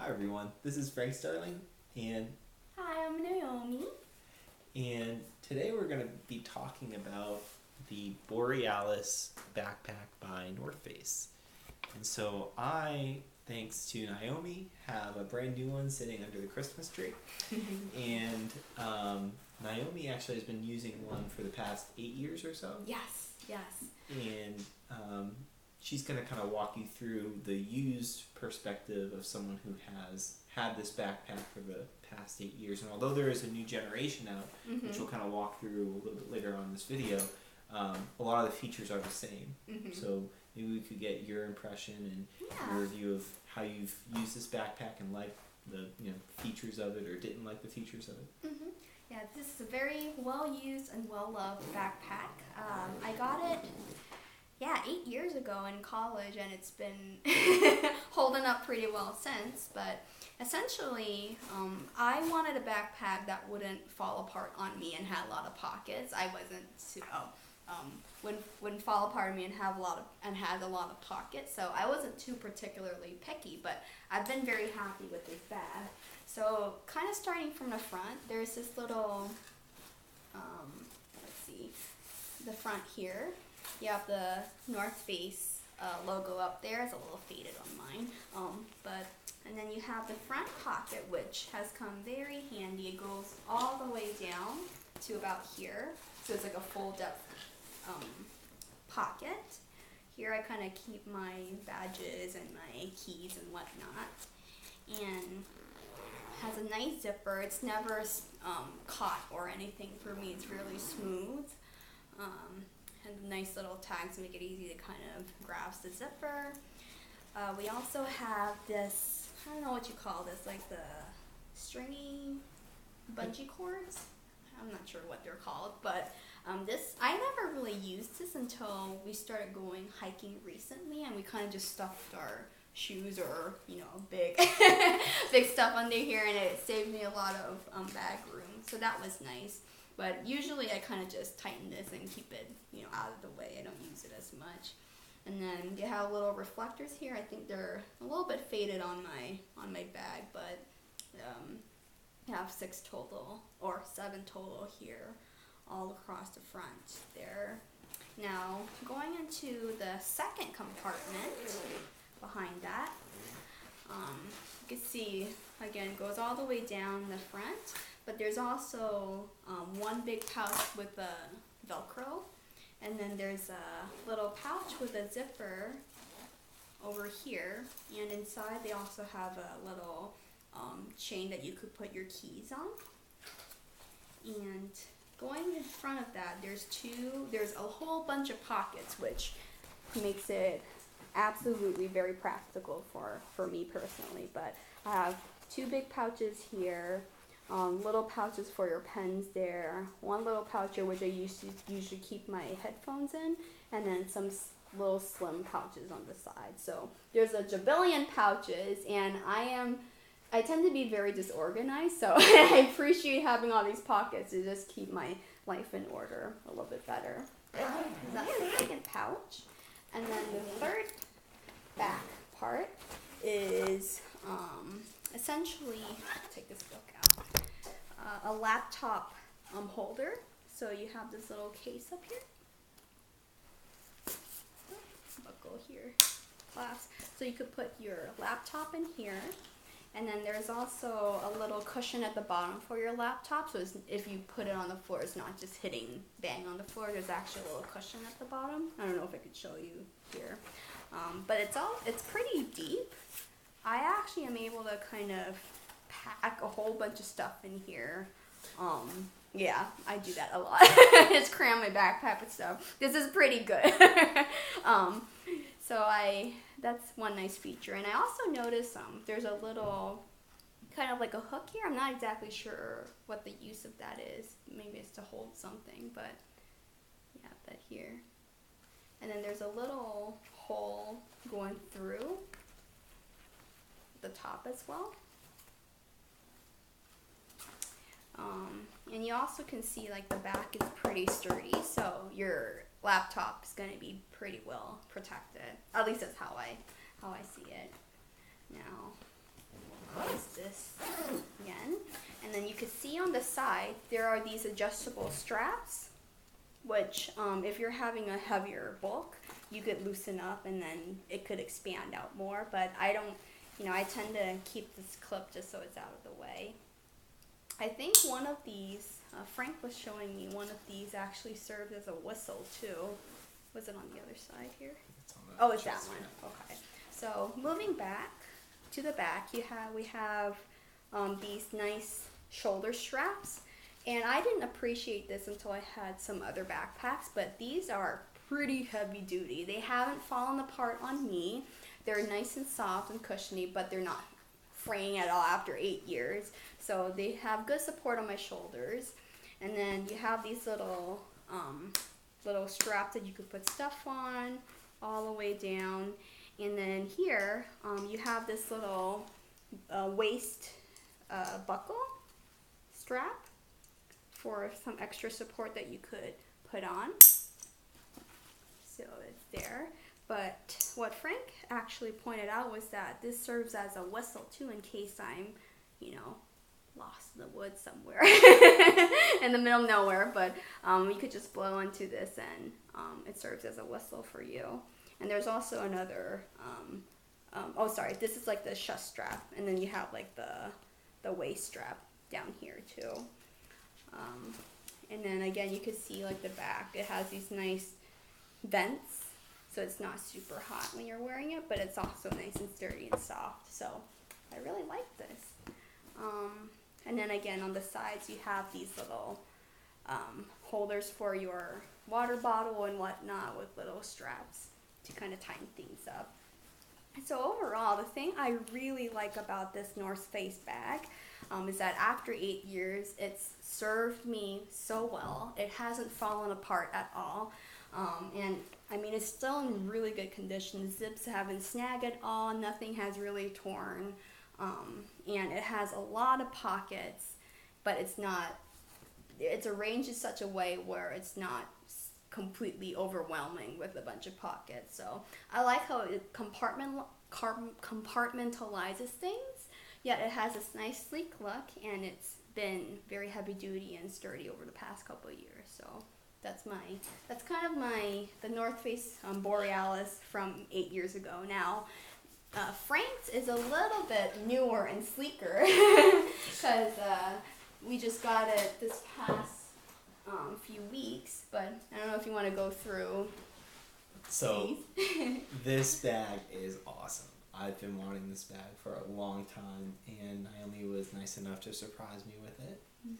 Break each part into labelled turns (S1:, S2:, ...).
S1: Hi everyone, this is Frank Starling, and
S2: Hi, I'm Naomi.
S1: today we're going to be talking about the Borealis backpack by Northface. And so I, thanks to Naomi, have a brand new one sitting under the Christmas tree. And Naomi actually has been using one for the past 8 years or so.
S2: Yes.
S1: And she's going to kind of walk you through the used perspective of someone who has had this backpack for the past 8 years. And although there is a new generation out, which we'll kind of walk through a little bit later on in this video, a lot of the features are the same. So maybe we could get your impression and your review of how you've used this backpack and liked the features of it or didn't like the features of it.
S2: Yeah, this is a very well-used and well-loved backpack. I got it 8 years ago in college, and it's been holding up pretty well since. But essentially, I wanted a backpack that wouldn't fall apart on me and had a lot of pockets. I wasn't too wouldn't fall apart on me and had a lot of pockets. So I wasn't too particularly picky, but I've been very happy with this bag. So kind of starting from the front, there's this little let's see, the front here. You have the Northface logo up there. It's a little faded on mine. And then you have the front pocket, which has come very handy. It goes all the way down to about here. So it's like a full depth pocket. Here I kind of keep my badges and my keys and whatnot. And has a nice zipper. It's never caught or anything for me. It's really smooth. And nice little tags to make it easy to kind of grasp the zipper. We also have this, I don't know what you call this, like the stringy bungee cords. I'm not sure what they're called, but this, I never really used this until we started going hiking recently, and we kind of just stuffed our shoes or, big big stuff under here, and it saved me a lot of bag room, so that was nice. But usually I kind of just tighten this and keep it, out of the way. I don't use it as much. And then you have little reflectors here. I think they're a little bit faded on my bag, but you have 6 total or 7 total here, all across the front there. Now going into the second compartment behind that, you can see again it goes all the way down the front. But there's also one big pouch with a Velcro, and then there's a little pouch with a zipper over here, and inside they also have a little chain that you could put your keys on. And going in front of that, there's a whole bunch of pockets, which makes it absolutely very practical for me personally. But I have 2 big pouches here. Little pouches for your pens there, one little pouch here which I usually keep my headphones in, and then some little slim pouches on the side. So there's a jabillion pouches, and I tend to be very disorganized, so I appreciate having all these pockets to just keep my life in order a little bit better. That's the second pouch. And then the third back part is essentially, take this book out, a laptop holder. So you have this little case up here. Buckle here, glass. So you could put your laptop in here. And then there's also a little cushion at the bottom for your laptop. So if you put it on the floor, it's not just hitting bang on the floor. There's actually a little cushion at the bottom. I don't know if I could show you here. But it's pretty deep. I actually am able to kind of pack a whole bunch of stuff in here. Yeah, I do that a lot. Just cram my backpack with stuff. This is pretty good. So that's one nice feature. And I also noticed there's a little kind of like a hook here. I'm not exactly sure what the use of that is. Maybe it's to hold something, but you have that here. And then there's a little hole going through the top as well. And you also can see like the back is pretty sturdy, so your laptop is going to be pretty well protected. At least that's how I see it. Now, you can see on the side, there are these adjustable straps, which if you're having a heavier bulk, you could loosen up and then it could expand out more. But I don't, I tend to keep this clip just so it's out of the way. I think one of these, Frank was showing me one of these actually served as a whistle too. Was it on the other side here? Oh, it's that one. Okay. So moving back to the back, we have these nice shoulder straps, and I didn't appreciate this until I had some other backpacks, but these are pretty heavy duty. They haven't fallen apart on me. They're nice and soft and cushiony, but they're not fraying at all after 8 years. So they have good support on my shoulders. And then you have these little straps that you could put stuff on all the way down. And then here you have this little waist buckle strap for some extra support that you could put on. So it's there. But what Frank actually pointed out was that this serves as a whistle too, in case I'm, lost in the woods somewhere in the middle of nowhere. But you could just blow into this and it serves as a whistle for you. And there's also another, this is like the chest strap, and then you have like the waist strap down here too. And then again, you can see like the back. It has these nice vents, so it's not super hot when you're wearing it, but it's also nice and sturdy and soft. So I really like this. And then again, on the sides, you have these little holders for your water bottle and whatnot with little straps to kind of tighten things up. And so overall, the thing I really like about this Northface bag is that after 8 years, it's served me so well. It hasn't fallen apart at all. And I mean, it's still in really good condition. The zips haven't snagged at all. Nothing has really torn. And it has a lot of pockets, but it's arranged in such a way where it's not completely overwhelming with a bunch of pockets. So I like how it compartmentalizes things, yet it has this nice sleek look, and it's been very heavy duty and sturdy over the past couple of years. So that's kind of the Northface Borealis from 8 years ago now. Frank's is a little bit newer and sleeker because we just got it this past few weeks, but I don't know if you want to go through.
S1: So this bag is awesome. I've been wanting this bag for a long time, and Naomi was nice enough to surprise me with it. Mm-hmm.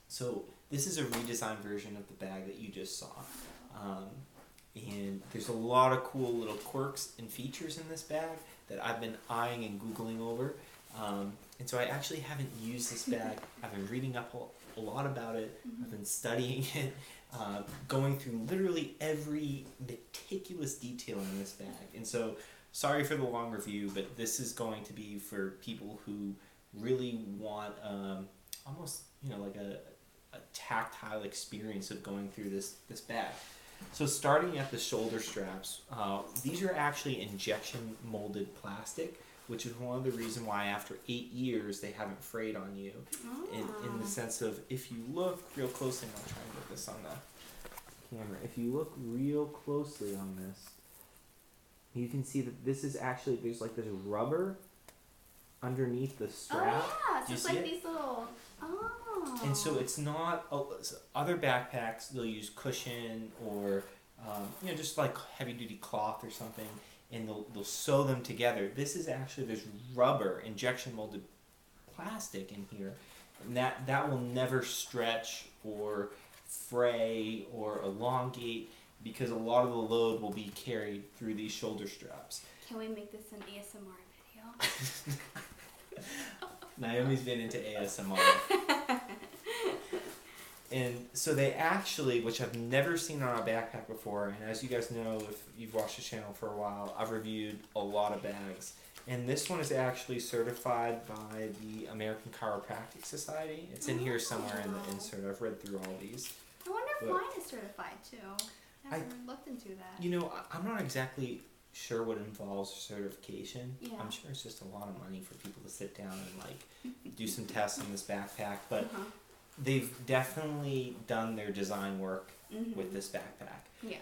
S1: So this is a redesigned version of the bag that you just saw. And there's a lot of cool little quirks and features in this bag that I've been eyeing and Googling over. And so I actually haven't used this bag. I've been reading up a lot about it. Mm-hmm. I've been studying it, going through literally every meticulous detail in this bag. And so, sorry for the long review, but this is going to be for people who really want almost, like a tactile experience of going through this bag. So starting at the shoulder straps, these are actually injection molded plastic, which is one of the reasons why after 8 years they haven't frayed on you. In the sense of, if you look real closely, and I'll try and get this on the camera, if you look real closely on this, you can see that this is actually, there's like this rubber underneath the strap.
S2: Oh yeah, so it's like these little,
S1: And so it's not, other backpacks, they'll use cushion or, just like heavy duty cloth or something, and they'll sew them together. This is actually, there's rubber, injection molded plastic in here, and that will never stretch or fray or elongate, because a lot of the load will be carried through these shoulder straps.
S2: Can we make this an ASMR video?
S1: Naomi's been into ASMR. And so they actually, which I've never seen on a backpack before, and as you guys know, if you've watched the channel for a while, I've reviewed a lot of bags. And this one is actually certified by the American Chiropractic Society. It's in here somewhere in the insert. I've read through all these.
S2: I wonder if mine is certified too. I never looked into that.
S1: I'm not exactly sure what involves certification.
S2: Yeah.
S1: I'm sure it's just a lot of money for people to sit down and like do some tests on this backpack, but they've definitely done their design work with this backpack.
S2: Yeah.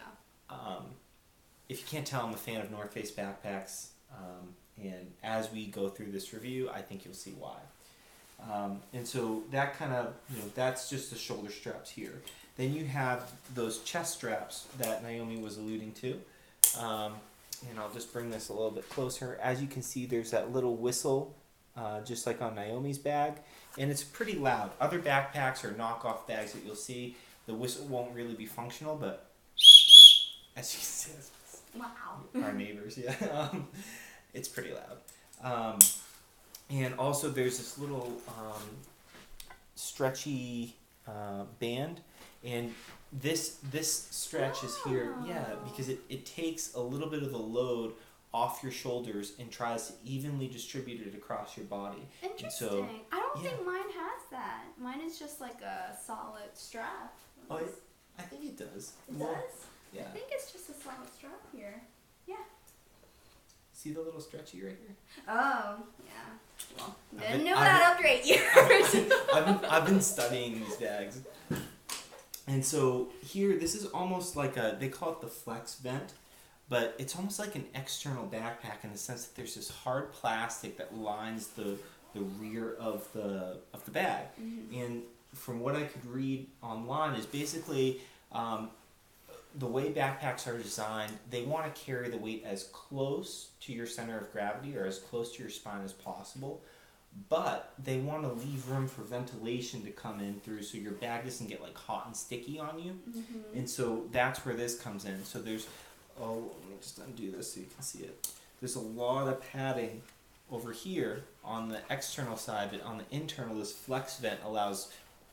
S1: If you can't tell, I'm a fan of Northface backpacks, and as we go through this review, I think you'll see why. And so that kind of, that's just the shoulder straps here. Then you have those chest straps that Naomi was alluding to. And I'll just bring this a little bit closer. As you can see, there's that little whistle, just like on Naomi's bag. And it's pretty loud. Other backpacks or knockoff bags that you'll see, the whistle won't really be functional, but as you can see,
S2: wow.
S1: Our neighbors, yeah. It's pretty loud. And also there's this little stretchy band, and this stretch is here, because it takes a little bit of the load off your shoulders and tries to evenly distribute it across your body.
S2: Interesting.
S1: So,
S2: I don't think mine has that. Mine is just like a solid strap.
S1: Oh, I think it does.
S2: It does?
S1: Yeah.
S2: I think it's just a solid strap here. Yeah.
S1: See the little stretchy right here?
S2: Oh, yeah. Well, didn't know that up to 8 years.
S1: I've been studying these bags. And so here, this is almost like they call it the flex vent, but it's almost like an external backpack in the sense that there's this hard plastic that lines the rear of the bag. And from what I could read online is basically the way backpacks are designed, they want to carry the weight as close to your center of gravity or as close to your spine as possible, but they want to leave room for ventilation to come in through so your bag doesn't get like hot and sticky on you. And so that's where this comes in. So there's, let me just undo this so you can see it. There's a lot of padding over here on the external side, but on the internal, this flex vent allows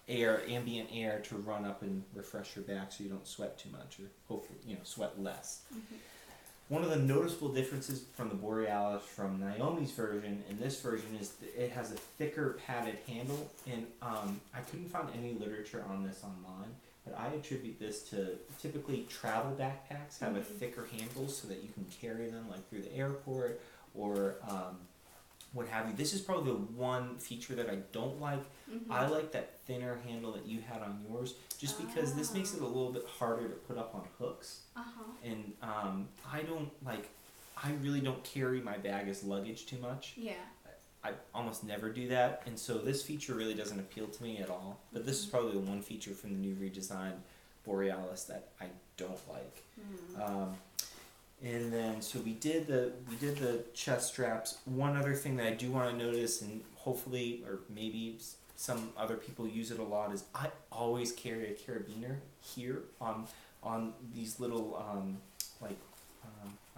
S1: ambient air to run up and refresh your back so you don't sweat too much, or hopefully, sweat less. One of the noticeable differences from the Borealis from Naomi's version and this version is that it has a thicker padded handle, and I couldn't find any literature on this online, but I attribute this to typically travel backpacks have a thicker handle so that you can carry them like through the airport or what have you. This is probably the one feature that I don't like. I like that thinner handle that you had on yours, just because this makes it a little bit harder to put up on hooks. And I really don't carry my bag as luggage too much.
S2: Yeah.
S1: I almost never do that, and so this feature really doesn't appeal to me at all. But this is probably the one feature from the new redesigned Borealis that I don't like. And then so we did the chest straps. One other thing that I do want to notice, and hopefully or maybe some other people use it a lot, is I always carry a carabiner here on these little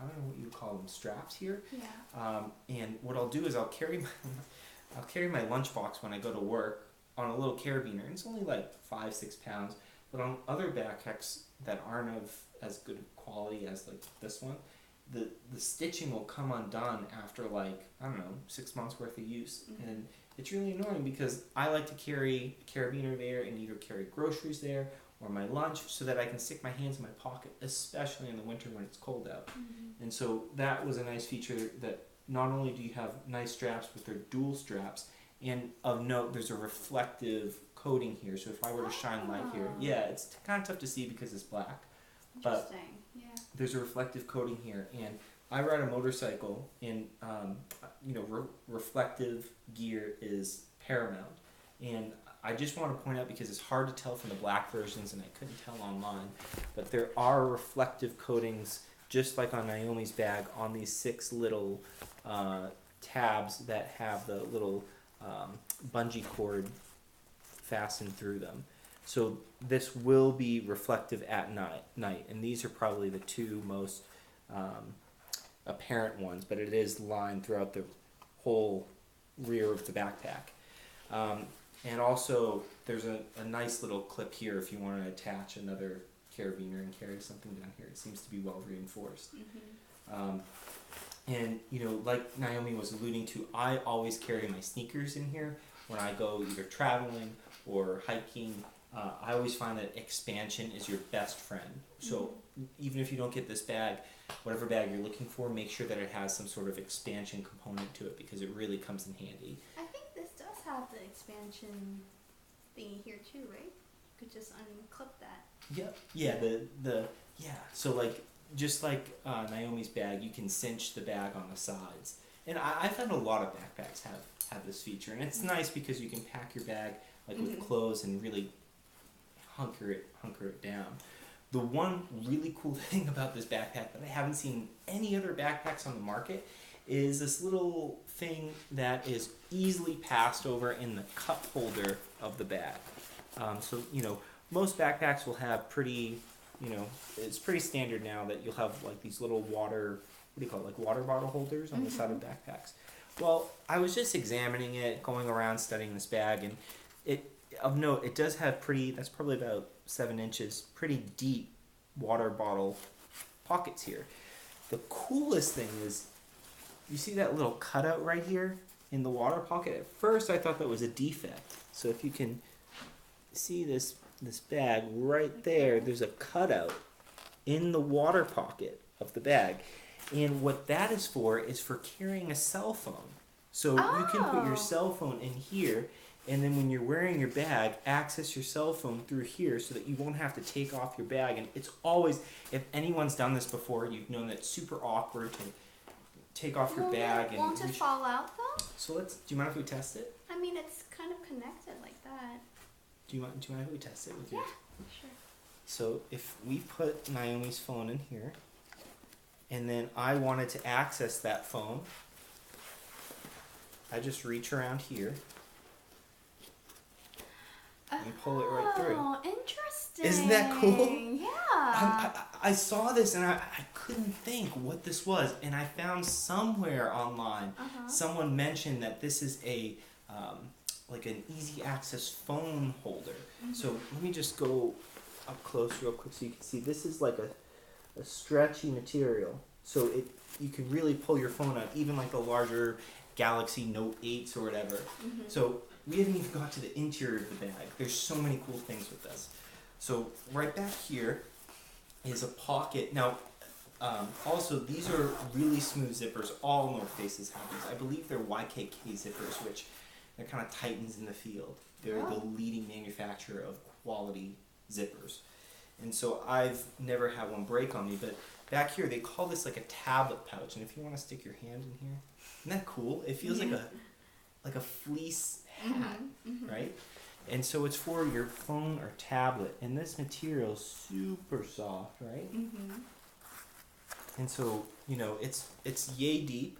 S1: I don't know what you would call them, straps here.
S2: Yeah.
S1: And what I'll do is I'll carry my lunchbox when I go to work on a little carabiner, and it's only like 5-6 pounds. But on other backpacks that aren't of as good quality as like this one, the stitching will come undone after like, I don't know, 6 months worth of use. And it's really annoying because I like to carry a carabiner there and either carry groceries there or my lunch so that I can stick my hands in my pocket, especially in the winter when it's cold out. And so that was a nice feature, that not only do you have nice straps, but they're dual straps. And of note, there's a reflective coating here. So if I were to shine light here, it's kind of tough to see because it's black. But there's a reflective coating here. And I ride a motorcycle, and reflective gear is paramount. And I just want to point out, because it's hard to tell from the black versions and I couldn't tell online, but there are reflective coatings, just like on Naomi's bag, on these 6 little tabs that have the little bungee cord fastened through them. So this will be reflective at night, and these are probably the 2 most apparent ones, but it is lined throughout the whole rear of the backpack. And also, there's a nice little clip here if you want to attach another carabiner and carry something down here. It seems to be well reinforced. And, like Naomi was alluding to, I always carry my sneakers in here when I go either traveling or hiking. I always find that expansion is your best friend. So even if you don't get this bag, whatever bag you're looking for, make sure that it has some sort of expansion component to it because it really comes in handy.
S2: I think this does have the expansion thingy here too, right? You could just unclip that.
S1: Yep. Yeah. Yeah. So like just like Naomi's bag, you can cinch the bag on the sides, and I found a lot of backpacks have this feature, and it's nice because you can pack your bag like with clothes and really hunker it down. The one really cool thing about this backpack that I haven't seen any other backpacks on the market is this little thing that is easily passed over in the cup holder of the bag. So, most backpacks will have pretty, it's pretty standard now that you'll have like these little water, what do you call it, like water bottle holders on the side of backpacks. Well, I was just examining it, going around studying this bag, and of note, it does have that's probably about 7 inches, pretty deep water bottle pockets here. The coolest thing is, you see that little cutout right here in the water pocket? At first I thought that was a defect. So if you can see this bag right there, there's a cutout in the water pocket of the bag. And what that is for carrying a cell phone. So you can put your cell phone in here, and then when you're wearing your bag, access your cell phone through here so that you won't have to take off your bag. And it's always, if anyone's done this before, you've known that it's super awkward to take off your bag.
S2: Won't it fall out though?
S1: So do you mind if we test it?
S2: I mean, it's kind of connected like that.
S1: Do you mind if we test it with you?
S2: Yeah, sure.
S1: So if we put Naomi's phone in here, and then I wanted to access that phone, I just reach around here and pull it right through.
S2: Oh, interesting.
S1: Isn't that cool?
S2: Yeah.
S1: I saw this and I couldn't think what this was, and I found somewhere online someone mentioned that this is a like an easy access phone holder. So let me just go up close real quick so you can see. This is like a stretchy material, so you can really pull your phone out, even like the larger Galaxy Note 8s or whatever. So we haven't even got to the interior of the bag. There's so many cool things with this. So right back here is a pocket. Now, also these are really smooth zippers. All Northfaces have these. I believe they're YKK zippers, which they're kind of titans in the field. They're the leading manufacturer of quality zippers. And so I've never had one break on me, but back here they call this like a tablet pouch. And if you want to stick your hand in here, isn't that cool? It feels like a fleece hat, right? And so it's for your phone or tablet, and this material is super soft, right? And so it's yay deep,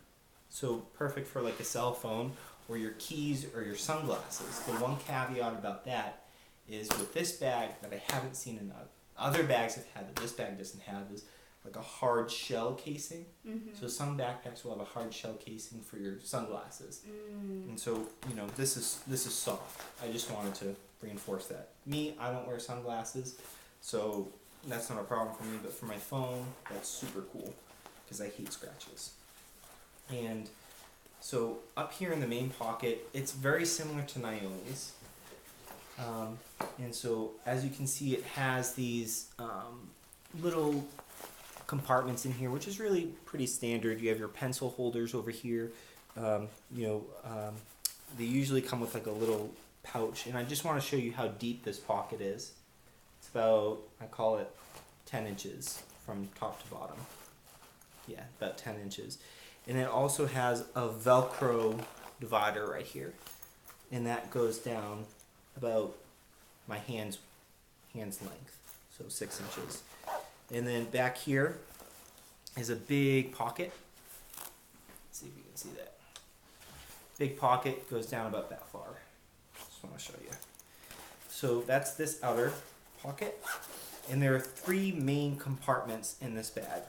S1: so perfect for like a cell phone or your keys or your sunglasses. The one caveat about that is with this bag that I haven't seen in other bags have had that this bag doesn't have is like a hard shell casing. So some backpacks will have a hard shell casing for your sunglasses. And so, this is soft. I just wanted to reinforce that. Me, I don't wear sunglasses, so that's not a problem for me, but for my phone, that's super cool because I hate scratches. And so up here in the main pocket, it's very similar to Naomi's. And so as you can see, it has these little compartments in here, which is really pretty standard. You have your pencil holders over here. They usually come with like a little pouch, and I just want to show you how deep this pocket is. It's about, I call it 10 inches from top to bottom. Yeah, about 10 inches. And it also has a Velcro divider right here, and that goes down about my hand's length, so 6 inches. And then back here is a big pocket. Let's see if you can see that. Big pocket goes down about that far. Just want to show you. So that's this outer pocket, and there are 3 main compartments in this bag.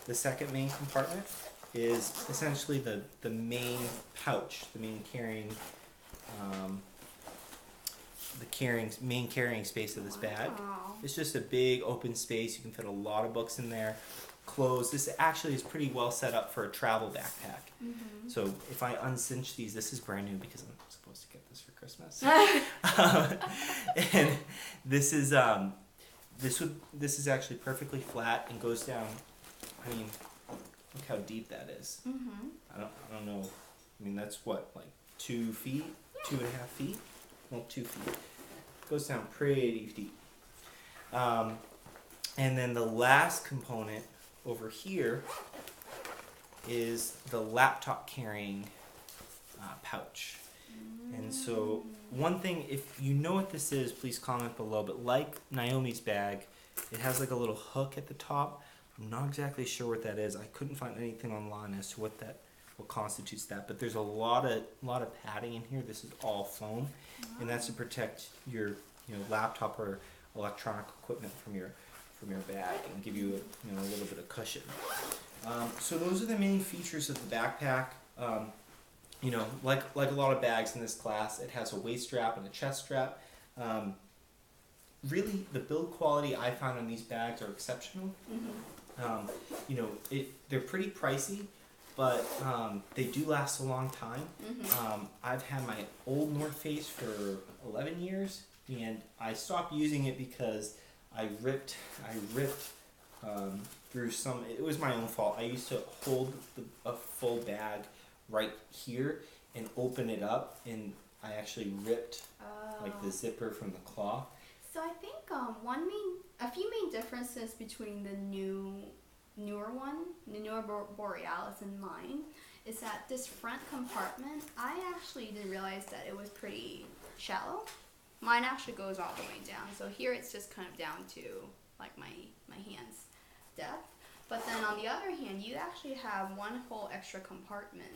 S1: The second main compartment is essentially the main pouch, the main carrying main carrying space of this bag. It's just a big open space. You can fit a lot of books in there. Clothes. This actually is pretty well set up for a travel backpack. So if I uncinch these, this is brand new because I'm supposed to get this for Christmas. And this is actually perfectly flat and goes down I mean, look how deep that is.
S2: Mm-hmm.
S1: I don't know. I mean, that's what, like 2 feet, 2.5 feet. Well, 2 feet. Goes down pretty deep. And then the last component over here is the laptop carrying pouch. And so one thing, if you know what this is, please comment below. But like Naomi's bag, it has like a little hook at the top. I'm not exactly sure what that is. I couldn't find anything online as to what constitutes that. But there's a lot of padding in here. This is all foam, and that's to protect your laptop or electronic equipment from your bag and give you a little bit of cushion. So those are the main features of the backpack. Like a lot of bags in this class, it has a waist strap and a chest strap. Really, the build quality I found on these bags are exceptional.
S2: Mm-hmm.
S1: They're pretty pricey, but they do last a long time.
S2: Mm-hmm.
S1: I've had my old Northface for 11 years, and I stopped using it because I ripped through some. It was my own fault. I used to hold a full bag right here and open it up, and I actually ripped like the zipper from the cloth.
S2: So I think a few main differences between the newer Borealis and mine is that this front compartment, I actually didn't realize that it was pretty shallow. Mine actually goes all the way down. So here it's just kind of down to like my hand's depth. But then on the other hand, you actually have one whole extra compartment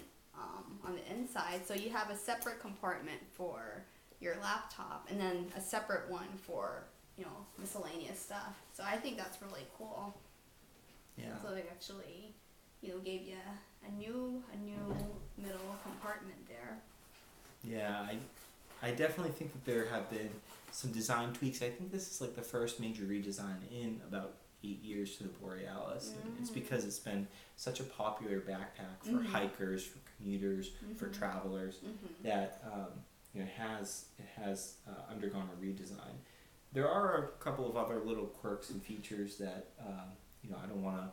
S2: on the inside. So you have a separate compartment for your laptop and then a separate one for miscellaneous stuff. So I think that's really cool.
S1: Yeah.
S2: So they actually gave you a new middle compartment there.
S1: Yeah, I definitely think that there have been some design tweaks. I think this is like the first major redesign in about 8 years to the Borealis. And it's because it's been such a popular backpack for hikers, for commuters, for travelers that it has undergone a redesign. There are a couple of other little quirks and features that I don't want to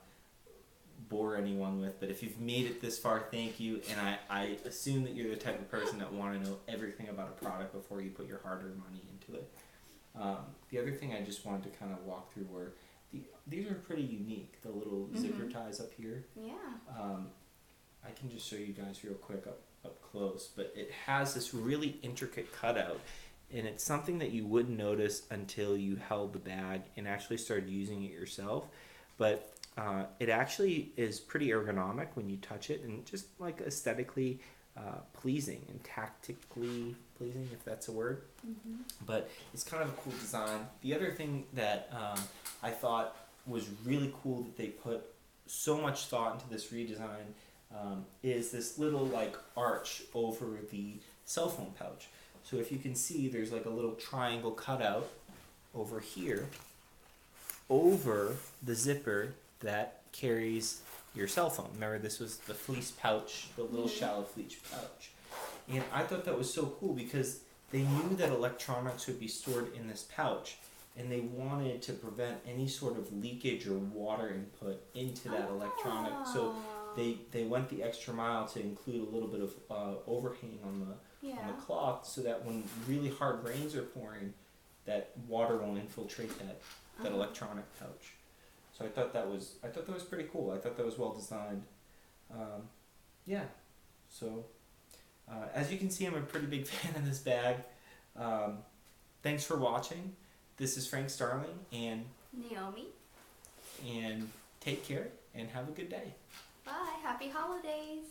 S1: bore anyone with, but if you've made it this far, thank you. And I assume that you're the type of person that want to know everything about a product before you put your hard-earned money into it. The other thing I just wanted to kind of walk through were these are pretty unique. The little zipper ties up here.
S2: Yeah.
S1: I can just show you guys real quick up close, but it has this really intricate cutout, and it's something that you wouldn't notice until you held the bag and actually started using it yourself. But it actually is pretty ergonomic when you touch it, and just like aesthetically pleasing and tactically pleasing, if that's a word. But it's kind of a cool design. The other thing that I thought was really cool that they put so much thought into this redesign is this little like arch over the cell phone pouch. So if you can see, there's like a little triangle cutout over here over the zipper that carries your cell phone. Remember, this was the fleece pouch, the little shallow fleece pouch. And I thought that was so cool because they knew that electronics would be stored in this pouch, and they wanted to prevent any sort of leakage or water input into that electronic. So they went the extra mile to include a little bit of overhang on the cloth, so that when really hard rains are pouring, that water won't infiltrate that electronic pouch. So I thought that was pretty cool. I thought that was well designed. So as you can see, I'm a pretty big fan of this bag. Thanks for watching. This is Frank Starling and
S2: Naomi.
S1: And take care and have a good day.
S2: Bye. Happy holidays.